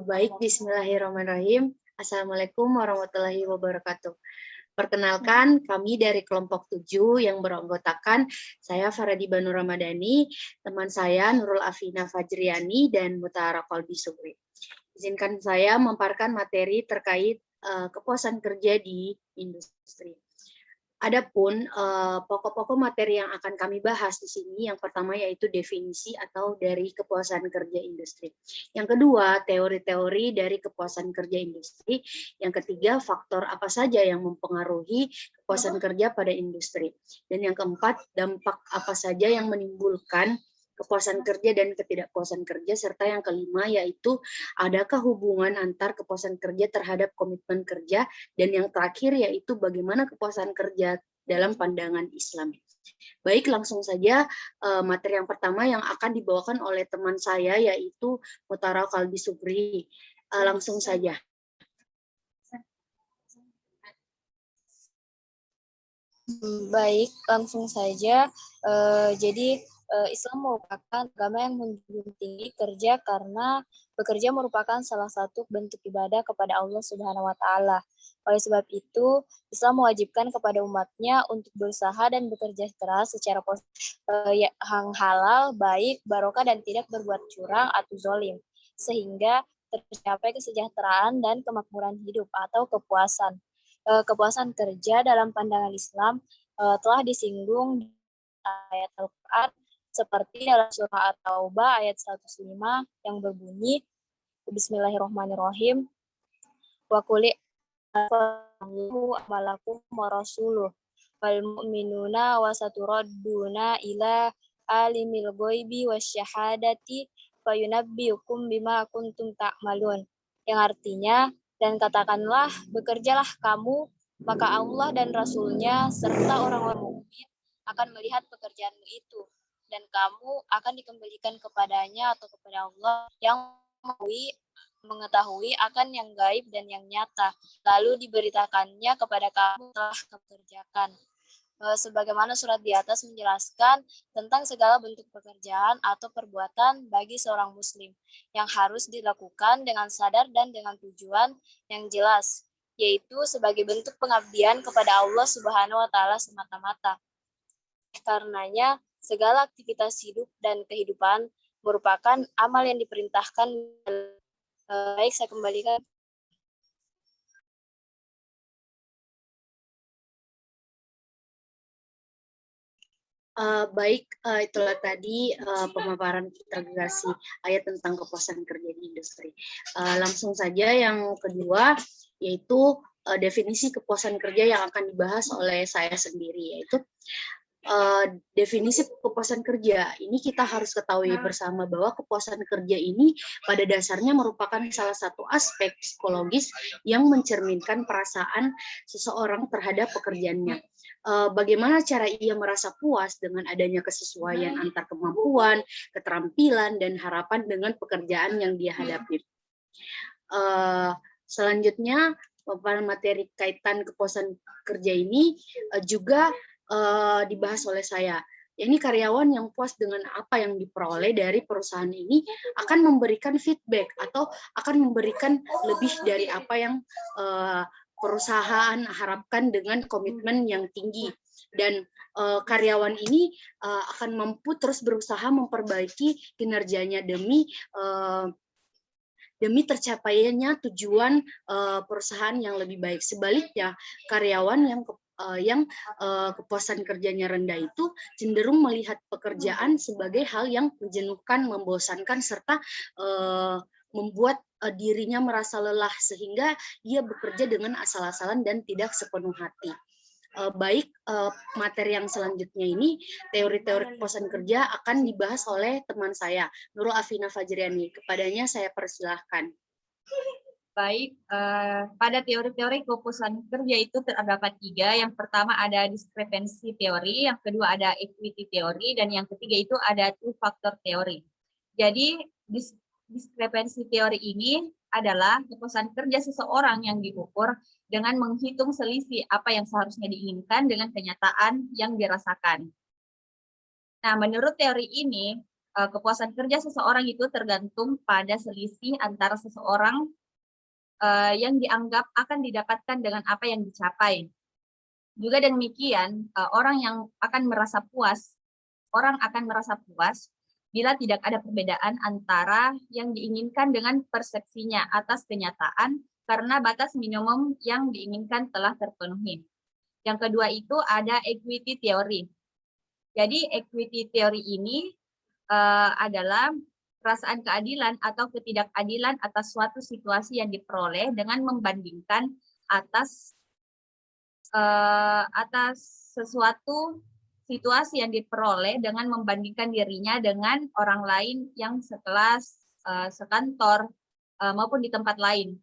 Baik, bismillahirrahmanirrahim. Assalamualaikum warahmatullahi wabarakatuh. Perkenalkan, kami dari kelompok 7 yang beranggotakan saya Faradi Banu Ramadhani, teman saya Nurul Afina Fajriani, dan Mutahara Qalbi Subri. Izinkan saya memaparkan materi terkait kepuasan kerja di industri. Adapun pokok-pokok materi yang akan kami bahas di sini, yang pertama yaitu definisi atau dari kepuasan kerja industri. Yang kedua, teori-teori dari kepuasan kerja industri. Yang ketiga, faktor apa saja yang mempengaruhi kepuasan kerja pada industri. Dan yang keempat, dampak apa saja yang menimbulkan kepuasan kerja dan ketidakpuasan kerja, serta yang kelima yaitu adakah hubungan antar kepuasan kerja terhadap komitmen kerja, dan yang terakhir yaitu bagaimana kepuasan kerja dalam pandangan Islam. Baik, langsung saja materi yang pertama yang akan dibawakan oleh teman saya yaitu Mutahara Qalbi Subri. Langsung saja. Baik, langsung saja. Jadi Islam merupakan agama yang menjunjung tinggi kerja karena bekerja merupakan salah satu bentuk ibadah kepada Allah Subhanahu wa Ta'ala. Oleh sebab itu, Islam mewajibkan kepada umatnya untuk berusaha dan bekerja keras secara yang halal, baik, barokah, dan tidak berbuat curang atau zolim, sehingga tercapai kesejahteraan dan kemakmuran hidup atau kepuasan. Kepuasan kerja dalam pandangan Islam telah disinggung di ayat Al-Quran seperti dalam surah At-Taubah ayat 105 yang berbunyi Bismillahirrahmanirrahim wa quli Allahu amalakum wa rasuluh wal mu'minuna wa saturadduna ila alimil ghaibi wasyahadati fayunabbiukum bima kuntum ta'malun, yang artinya, dan katakanlah bekerjalah kamu, maka Allah dan Rasul-Nya serta orang-orang mukmin akan melihat pekerjaanmu itu, dan kamu akan dikembalikan kepadanya atau kepada Allah yang mengetahui akan yang gaib dan yang nyata, lalu diberitakannya kepada kamu telah kerjakan. Sebagaimana surat di atas menjelaskan tentang segala bentuk pekerjaan atau perbuatan bagi seorang muslim yang harus dilakukan dengan sadar dan dengan tujuan yang jelas, yaitu sebagai bentuk pengabdian kepada Allah Subhanahu wa Ta'ala semata-mata. Karenanya, segala aktivitas hidup dan kehidupan merupakan amal yang diperintahkan. Baik, saya kembalikan. Baik, itulah tadi pemaparan integrasi ayat tentang kepuasan kerja di industri. Langsung saja yang kedua, yaitu definisi kepuasan kerja yang akan dibahas oleh saya sendiri, yaitu definisi kepuasan kerja. Ini kita harus ketahui bersama bahwa kepuasan kerja ini pada dasarnya merupakan salah satu aspek psikologis yang mencerminkan perasaan seseorang terhadap pekerjaannya. Bagaimana cara ia merasa puas dengan adanya kesesuaian antar kemampuan, keterampilan, dan harapan dengan pekerjaan yang dia hadapi. Selanjutnya, pemaparan materi kaitan kepuasan kerja ini juga dibahas oleh saya. Ini karyawan yang puas dengan apa yang diperoleh dari perusahaan ini akan memberikan feedback atau akan memberikan lebih dari apa yang perusahaan harapkan dengan komitmen yang tinggi, dan karyawan ini akan mampu terus berusaha memperbaiki kinerjanya demi tercapainya tujuan perusahaan yang lebih baik. Sebaliknya, karyawan yang kepuasan kerjanya rendah itu cenderung melihat pekerjaan sebagai hal yang menjenuhkan, membosankan, serta membuat dirinya merasa lelah, sehingga ia bekerja dengan asal-asalan dan tidak sepenuh hati. Baik, materi yang selanjutnya ini, teori-teori kepuasan kerja, akan dibahas oleh teman saya, Nurul Afina Fajriani. Kepadanya saya persilahkan. Baik, pada teori-teori kepuasan kerja itu terdapat 3. Yang pertama ada diskrepensi teori, yang kedua ada equity teori, dan yang ketiga itu ada two factor teori. Jadi diskrepensi teori ini adalah kepuasan kerja seseorang yang diukur dengan menghitung selisih apa yang seharusnya diinginkan dengan kenyataan yang dirasakan. Nah, menurut teori ini, kepuasan kerja seseorang itu tergantung pada selisih antara seseorang yang dianggap akan didapatkan dengan apa yang dicapai. Juga demikian, orang akan merasa puas bila tidak ada perbedaan antara yang diinginkan dengan persepsinya atas kenyataan karena batas minimum yang diinginkan telah terpenuhi. Yang kedua itu ada equity theory. Jadi equity theory ini adalah perasaan keadilan atau ketidakadilan atas suatu situasi yang diperoleh dengan membandingkan atas sesuatu situasi yang diperoleh dengan membandingkan dirinya dengan orang lain yang sekelas, sekantor, maupun di tempat lain.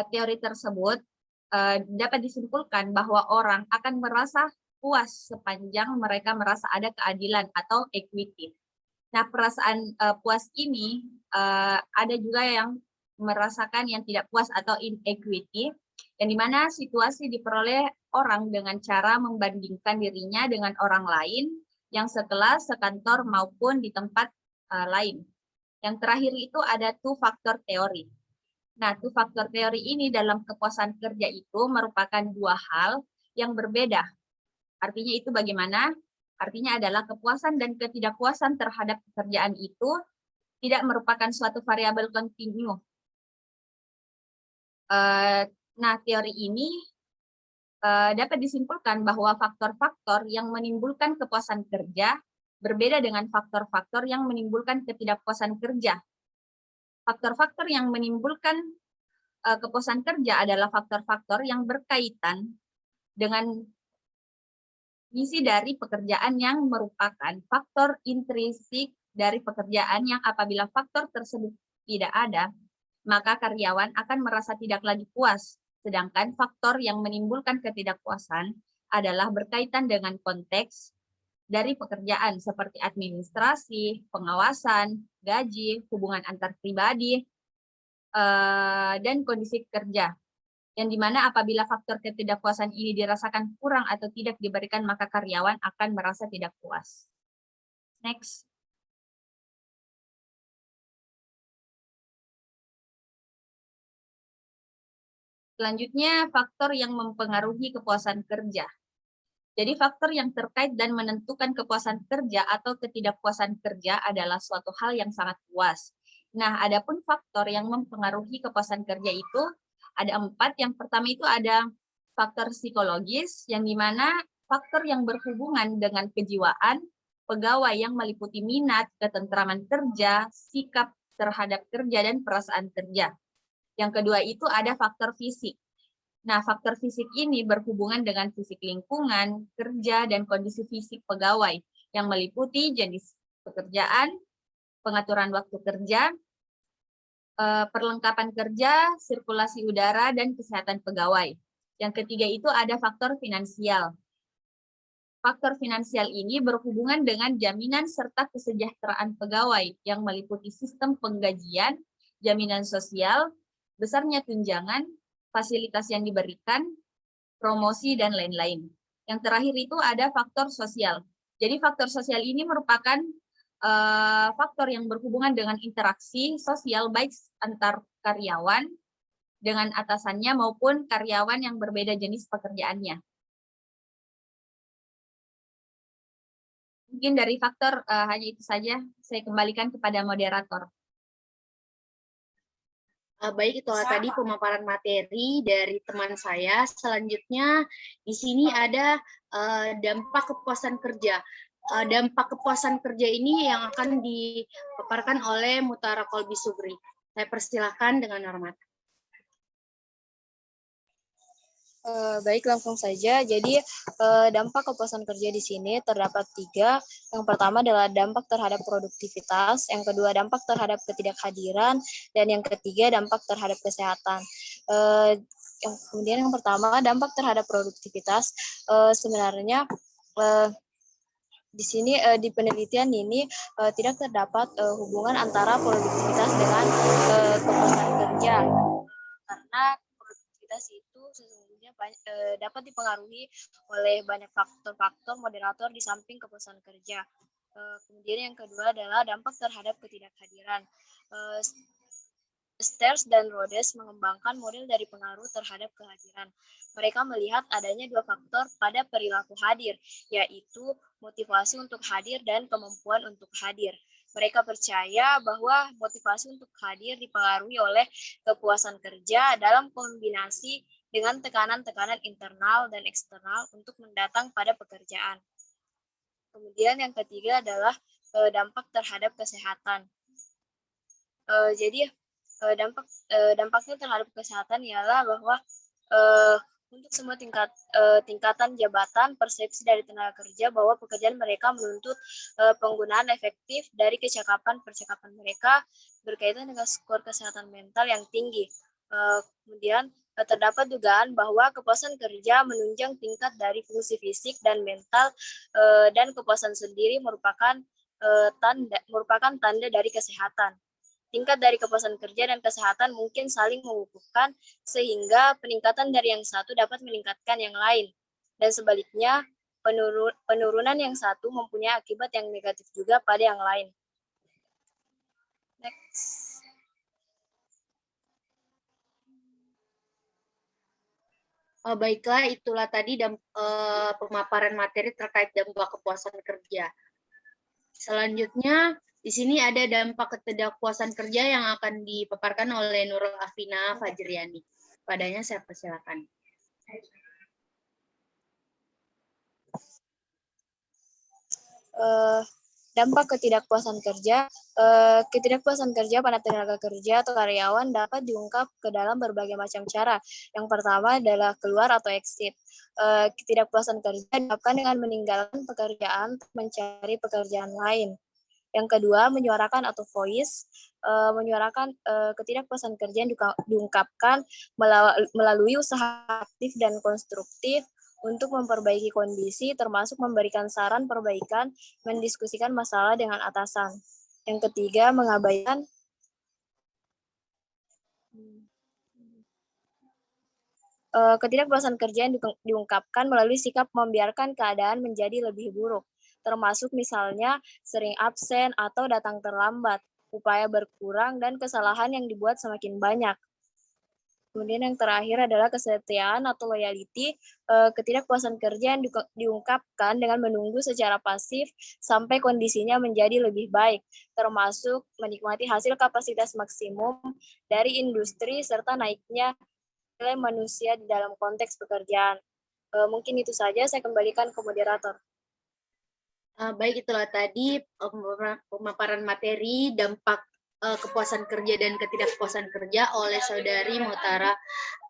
Teori tersebut dapat disimpulkan bahwa orang akan merasa puas sepanjang mereka merasa ada keadilan atau equity. Nah, perasaan puas ini ada juga yang merasakan yang tidak puas atau inequity, yang dimana situasi diperoleh orang dengan cara membandingkan dirinya dengan orang lain yang sekelas, sekantor, maupun di tempat lain. Yang terakhir itu ada two-factor theory. Nah, two-factor theory ini dalam kepuasan kerja itu merupakan dua hal yang berbeda. Artinya itu bagaimana? Artinya adalah kepuasan dan ketidakpuasan terhadap pekerjaan itu tidak merupakan suatu variabel kontinu. Nah, teori ini dapat disimpulkan bahwa faktor-faktor yang menimbulkan kepuasan kerja berbeda dengan faktor-faktor yang menimbulkan ketidakpuasan kerja. Faktor-faktor yang menimbulkan kepuasan kerja adalah faktor-faktor yang berkaitan dengan isi dari pekerjaan yang merupakan faktor intrinsik dari pekerjaan yang apabila faktor tersebut tidak ada, maka karyawan akan merasa tidak lagi puas. Sedangkan faktor yang menimbulkan ketidakpuasan adalah berkaitan dengan konteks dari pekerjaan seperti administrasi, pengawasan, gaji, hubungan antar pribadi, dan kondisi kerja. Yang dimana apabila faktor ketidakpuasan ini dirasakan kurang atau tidak diberikan, maka karyawan akan merasa tidak puas. Next. Selanjutnya, faktor yang mempengaruhi kepuasan kerja. Jadi faktor yang terkait dan menentukan kepuasan kerja atau ketidakpuasan kerja adalah suatu hal yang sangat luas. Nah, adapun faktor yang mempengaruhi kepuasan kerja itu ada 4. Yang pertama itu ada faktor psikologis, yang dimana faktor yang berhubungan dengan kejiwaan pegawai yang meliputi minat, ketentraman kerja, sikap terhadap kerja, dan perasaan kerja. Yang kedua itu ada faktor fisik. Nah, faktor fisik ini berhubungan dengan fisik lingkungan, kerja, dan kondisi fisik pegawai yang meliputi jenis pekerjaan, pengaturan waktu kerja, perlengkapan kerja, sirkulasi udara, dan kesehatan pegawai. Yang ketiga itu ada faktor finansial. Faktor finansial ini berhubungan dengan jaminan serta kesejahteraan pegawai yang meliputi sistem penggajian, jaminan sosial, besarnya tunjangan, fasilitas yang diberikan, promosi, dan lain-lain. Yang terakhir itu ada faktor sosial. Jadi faktor sosial ini merupakan faktor yang berhubungan dengan interaksi sosial baik antar karyawan dengan atasannya maupun karyawan yang berbeda jenis pekerjaannya. Mungkin dari faktor hanya itu saja. Saya kembalikan kepada moderator. Baik, itulah tadi pemaparan materi dari teman saya. Selanjutnya di sini ada dampak kepuasan kerja. Dampak kepuasan kerja ini yang akan dipaparkan oleh Mutara Kolbi Subri. Saya persilahkan dengan hormat. Baik, langsung saja. Jadi dampak kepuasan kerja di sini terdapat 3. Yang pertama adalah dampak terhadap produktivitas, yang kedua dampak terhadap ketidakhadiran, dan yang ketiga dampak terhadap kesehatan. Kemudian yang pertama dampak terhadap produktivitas, sebenarnya di sini di penelitian ini tidak terdapat hubungan antara produktivitas dengan kepuasan kerja, karena produktivitas itu sesungguhnya dapat dipengaruhi oleh banyak faktor-faktor moderator di samping kepuasan kerja. Kemudian yang kedua adalah dampak terhadap ketidakhadiran. Stairs dan Rhodes mengembangkan model dari pengaruh terhadap kehadiran. Mereka melihat adanya dua faktor pada perilaku hadir, yaitu motivasi untuk hadir dan kemampuan untuk hadir. Mereka percaya bahwa motivasi untuk hadir dipengaruhi oleh kepuasan kerja dalam kombinasi dengan tekanan-tekanan internal dan eksternal untuk mendatang pada pekerjaan. Kemudian yang ketiga adalah dampak terhadap kesehatan. Jadi dampaknya terhadap kesehatan ialah bahwa untuk semua tingkatan jabatan, persepsi dari tenaga kerja bahwa pekerjaan mereka menuntut penggunaan efektif dari percakapan mereka berkaitan dengan skor kesehatan mental yang tinggi. Kemudian terdapat dugaan bahwa kepuasan kerja menunjang tingkat dari fungsi fisik dan mental, dan kepuasan sendiri merupakan tanda dari kesehatan. Tingkat dari kepuasan kerja dan kesehatan mungkin saling mengukuhkan sehingga peningkatan dari yang satu dapat meningkatkan yang lain. Dan sebaliknya, penurunan yang satu mempunyai akibat yang negatif juga pada yang lain. Next. Baiklah, itulah tadi pemaparan materi terkait dampak kepuasan kerja. Selanjutnya, di sini ada dampak ketidakpuasan kerja yang akan dipaparkan oleh Nurul Afina Fajriani. Padanya saya persilakan. Dampak ketidakpuasan kerja. Ketidakpuasan kerja pada tenaga kerja atau karyawan dapat diungkap ke dalam berbagai macam cara. Yang pertama adalah keluar atau exit. Ketidakpuasan kerja diungkapkan dengan meninggalkan pekerjaan untuk mencari pekerjaan lain. Yang kedua, menyuarakan atau voice. Menyuarakan ketidakpuasan kerja yang diungkapkan melalui usaha aktif dan konstruktif untuk memperbaiki kondisi, termasuk memberikan saran perbaikan, mendiskusikan masalah dengan atasan. Yang ketiga, mengabaikan ketidakpuasan kerja yang diungkapkan melalui sikap membiarkan keadaan menjadi lebih buruk, termasuk misalnya sering absen atau datang terlambat, upaya berkurang, dan kesalahan yang dibuat semakin banyak. Kemudian yang terakhir adalah kesetiaan atau loyalty. Ketidakpuasan kerja yang diungkapkan dengan menunggu secara pasif sampai kondisinya menjadi lebih baik, termasuk menikmati hasil kapasitas maksimum dari industri serta naiknya nilai manusia di dalam konteks pekerjaan. Mungkin itu saja, saya kembalikan ke moderator. Baik, itulah tadi pemaparan materi dampak kepuasan kerja dan ketidakpuasan kerja oleh Saudari Mutara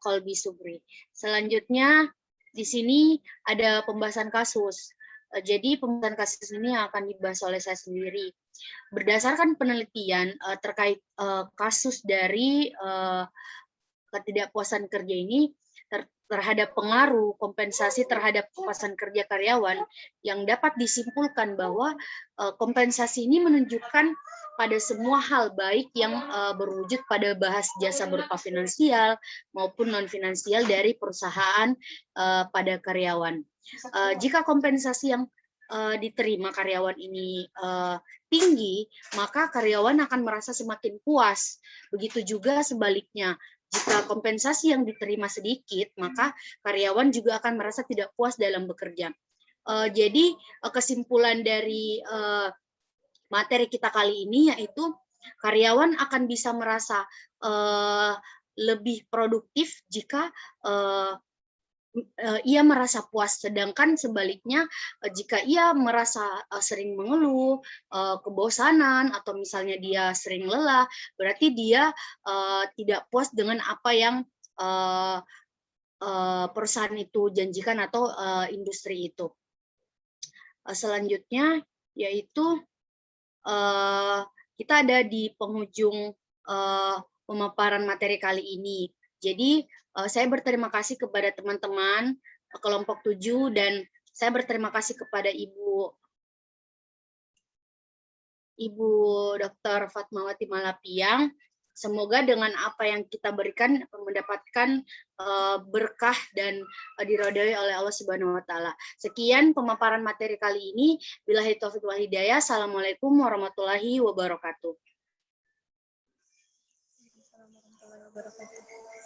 Kolbi Subri. Selanjutnya di sini ada pembahasan kasus. Jadi pembahasan kasus ini akan dibahas oleh saya sendiri. Berdasarkan penelitian terkait kasus dari ketidakpuasan kerja ini terhadap pengaruh kompensasi terhadap kepuasan kerja karyawan, yang dapat disimpulkan bahwa kompensasi ini menunjukkan pada semua hal baik yang berwujud pada bahas jasa berupa finansial maupun non finansial dari perusahaan pada karyawan. Jika kompensasi yang diterima karyawan ini tinggi, maka karyawan akan merasa semakin puas. Begitu juga sebaliknya. Jika kompensasi yang diterima sedikit, maka karyawan juga akan merasa tidak puas dalam bekerja. Jadi kesimpulan dari materi kita kali ini yaitu karyawan akan bisa merasa lebih produktif jika ia merasa puas, sedangkan sebaliknya jika ia merasa sering mengeluh, kebosanan, atau misalnya dia sering lelah, berarti dia tidak puas dengan apa yang perusahaan itu janjikan atau industri itu. Selanjutnya yaitu kita ada di penghujung pemaparan materi kali ini. Jadi saya berterima kasih kepada teman-teman kelompok 7 dan saya berterima kasih kepada Ibu Dr. Fatmawati Malapiang Semoga dengan apa yang kita berikan mendapatkan berkah dan diridhoi oleh Allah Subhanahu wa taala. Sekian pemaparan materi kali ini. Billahi taufiq wal hidayah. Assalamualaikum warahmatullahi wabarakatuh. Assalamualaikum warahmatullahi wabarakatuh.